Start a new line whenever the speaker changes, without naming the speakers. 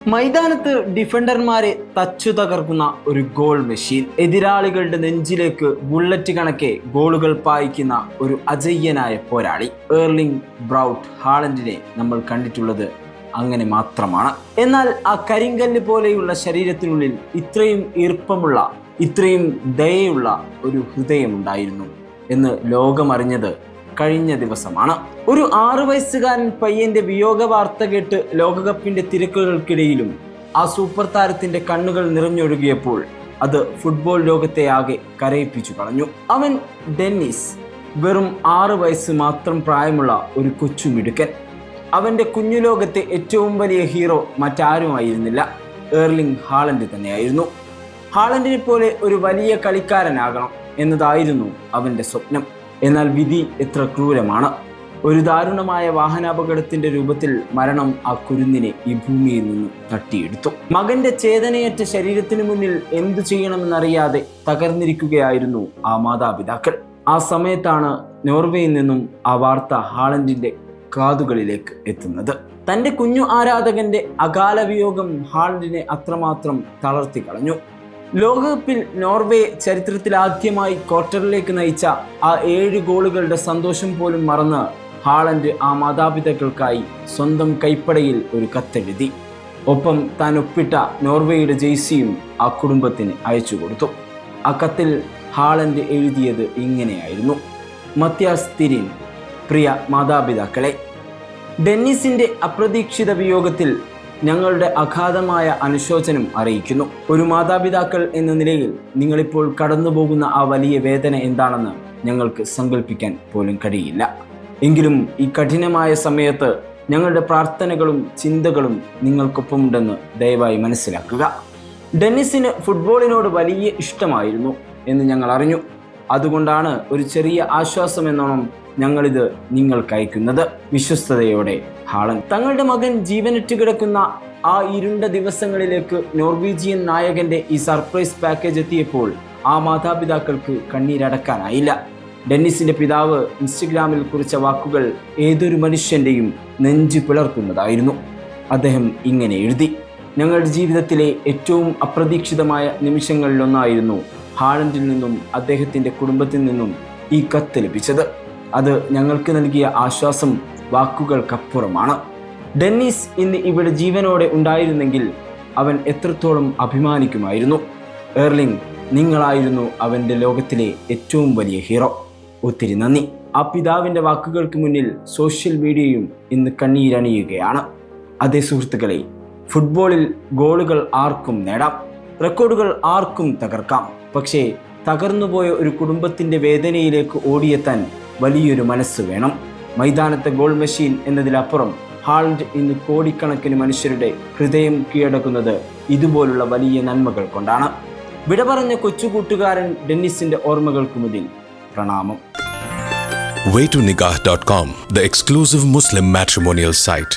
മൈതാനത്ത് ഡിഫൻഡർമാരെ തച്ചു തകർക്കുന്ന ഒരു ഗോൾ മെഷീൻ, എതിരാളികളുടെ നെഞ്ചിലേക്ക് ബുള്ളറ്റ് കണക്കെ ഗോളുകൾ പായിക്കുന്ന ഒരു അജയ്യനായ പോരാളി എർലിംഗ് ബ്രൗട്ട് ഹാളൻഡിനെ നമ്മൾ കണ്ടിട്ടുള്ളത് അങ്ങനെ മാത്രമാണ്. എന്നാൽ ആ കരിങ്കല്ല് പോലെയുള്ള ശരീരത്തിനുള്ളിൽ ഇത്രയും ഈർപ്പമുള്ള, ഇത്രയും ദയയുള്ള ഒരു ഹൃദയമുണ്ടായിരുന്നു എന്ന് ലോകമറിഞ്ഞത് കഴിഞ്ഞ ദിവസമാണ്. ഒരു 6 വയസ്സുകാരൻ പയ്യന്റെ വിയോഗ വാർത്ത കേട്ട് ലോകകപ്പിന്റെ തിരക്കുകൾക്കിടയിലും ആ സൂപ്പർ താരത്തിന്റെ കണ്ണുകൾ നിറഞ്ഞൊഴുകിയപ്പോൾ അത് ഫുട്ബോൾ ലോകത്തെ ആകെ കരയിപ്പിച്ചു കളഞ്ഞു. അവൻ ഡെന്നിസ്, വെറും 6 വയസ്സ് മാത്രം പ്രായമുള്ള ഒരു കൊച്ചുമിടുക്കൻ. അവന്റെ കുഞ്ഞു ലോകത്തെ ഏറ്റവും വലിയ ഹീറോ മറ്റാരുമായിരുന്നില്ല, എർലിംഗ് ഹാളൻഡ് തന്നെയായിരുന്നു. ഹാളൻഡിനെ പോലെ ഒരു വലിയ കളിക്കാരനാകണം എന്നതായിരുന്നു അവന്റെ സ്വപ്നം. എന്നാൽ വിധി എത്ര ക്രൂരമാണ്. ഒരു ദാരുണമായ വാഹനാപകടത്തിന്റെ രൂപത്തിൽ മരണം ആ കുരുന്നിനെ ഈ ഭൂമിയിൽ നിന്ന് തട്ടിയെടുത്തു. മകന്റെ ചേതനയേറ്റ ശരീരത്തിനു മുന്നിൽ എന്തു ചെയ്യണമെന്നറിയാതെ തകർന്നിരിക്കുകയായിരുന്നു ആ മാതാപിതാക്കൾ. ആ സമയത്താണ് നോർവേയിൽ നിന്നും ആ വാർത്ത ഹാളൻഡിന്റെ കാതുകളിലേക്ക് എത്തുന്നത്. തന്റെ കുഞ്ഞു ആരാധകന്റെ അകാല വിയോഗം ഹാളൻഡിനെ അത്രമാത്രം തളർത്തി കളഞ്ഞു. ലോകകപ്പിൽ നോർവേ ചരിത്രത്തിൽ ആദ്യമായി ക്വാർട്ടറിലേക്ക് നയിച്ച ആ 7 ഗോളുകളുടെ സന്തോഷം പോലും മറന്ന് ഹാളൻഡ് ആ മാതാപിതാക്കൾക്കായി സ്വന്തം കൈപ്പടയിൽ ഒരു കത്തെഴുതി. ഒപ്പം താൻ ഒപ്പിട്ട നോർവേയുടെ ജേഴ്സിയും ആ കുടുംബത്തിന് അയച്ചു കൊടുത്തു. ആ കത്തിൽ ഹാളൻഡ് എഴുതിയത് ഇങ്ങനെയായിരുന്നു: മത്യാസ് തിരിൻ, പ്രിയ മാതാപിതാക്കളെ, ഡെന്നിസിന്റെ അപ്രതീക്ഷിത വിയോഗത്തിൽ ഞങ്ങളുടെ അഗാധമായ അനുശോചനം അറിയിക്കുന്നു. ഒരു മാതാപിതാക്കൾ എന്ന നിലയിൽ നിങ്ങളിപ്പോൾ കടന്നു പോകുന്ന ആ വലിയ വേദന എന്താണെന്ന് ഞങ്ങൾക്ക് സങ്കല്പിക്കാൻ പോലും കഴിയില്ല. എങ്കിലും ഈ കഠിനമായ സമയത്ത് ഞങ്ങളുടെ പ്രാർത്ഥനകളും ചിന്തകളും നിങ്ങൾക്കൊപ്പമുണ്ടെന്ന് ദയവായി മനസ്സിലാക്കുക. ഡെന്നിസിന് ഫുട്ബോളിനോട് വലിയ ഇഷ്ടമായിരുന്നു എന്ന് ഞങ്ങൾ അറിഞ്ഞു. അതുകൊണ്ടാണ് ഒരു ചെറിയ ആശ്വാസം എന്നോണം ഞങ്ങളിത് നിങ്ങൾക്ക് അയക്കുന്നത്. വിശ്വസ്തയോടെ ഹാളൻഡ്. തങ്ങളുടെ മകൻ ജീവനറ്റ് കിടക്കുന്ന ആ ഇരുണ്ട ദിവസങ്ങളിലേക്ക് നോർവീജിയൻ നായകന്റെ ഈ സർപ്രൈസ് പാക്കേജ് എത്തിയപ്പോൾ ആ മാതാപിതാക്കൾക്ക് കണ്ണീരടക്കാനായില്ല. ഡെന്നിസിന്റെ പിതാവ് ഇൻസ്റ്റഗ്രാമിൽ കുറിച്ച വാക്കുകൾ ഏതൊരു മനുഷ്യന്റെയും നെഞ്ചു പിളർക്കുന്നതായിരുന്നു. അദ്ദേഹം ഇങ്ങനെ എഴുതി: ഞങ്ങളുടെ ജീവിതത്തിലെ ഏറ്റവും അപ്രതീക്ഷിതമായ നിമിഷങ്ങളിലൊന്നായിരുന്നു ഹാളൻഡിൽ നിന്നും അദ്ദേഹത്തിന്റെ കുടുംബത്തിൽ നിന്നും ഈ കത്ത് ലഭിച്ചത്. അത് ഞങ്ങൾക്ക് നൽകിയ ആശ്വാസം വാക്കുകൾക്കപ്പുറമാണ്. ഡെന്നിസ് ഇന്ന് ഇവിടെ ജീവനോടെ ഉണ്ടായിരുന്നെങ്കിൽ അവൻ എത്രത്തോളം അഭിമാനിക്കുമായിരുന്നു. എർലിംഗ്, നിങ്ങളായിരുന്നു അവൻ്റെ ലോകത്തിലെ ഏറ്റവും വലിയ ഹീറോ. ഒത്തിരി നന്ദി. ആ പിതാവിൻ്റെ വാക്കുകൾക്ക് മുന്നിൽ സോഷ്യൽ മീഡിയയും ഇന്ന് കണ്ണീരണിയുകയാണ്. അതേ സുഹൃത്തുക്കളെ, ഫുട്ബോളിൽ ഗോളുകൾ ആർക്കും നേടാം, റെക്കോർഡുകൾ ആർക്കും തകർക്കാം. പക്ഷേ തകർന്നുപോയ ഒരു കുടുംബത്തിൻ്റെ വേദനയിലേക്ക് ഓടിയെത്താൻ വലിയൊരു മനസ്സ് വേണം. മൈതാനത്തെ ഗോൾ മെഷീൻ എന്നതിലപ്പുറം ഹാളൻഡ് ഇന്ന് കോടിക്കണക്കിന് മനുഷ്യരുടെ ഹൃദയം കീഴടക്കുന്നത് ഇതുപോലുള്ള വലിയ നന്മകൾ കൊണ്ടാണ്. വിട പറഞ്ഞ കൊച്ചുകൂട്ടുകാരൻ ഡെന്നിസിന്റെ ഓർമ്മകൾക്ക് മുന്നിൽ പ്രണാമം.
Way2Nikah.com, the exclusive Muslim matrimonial site.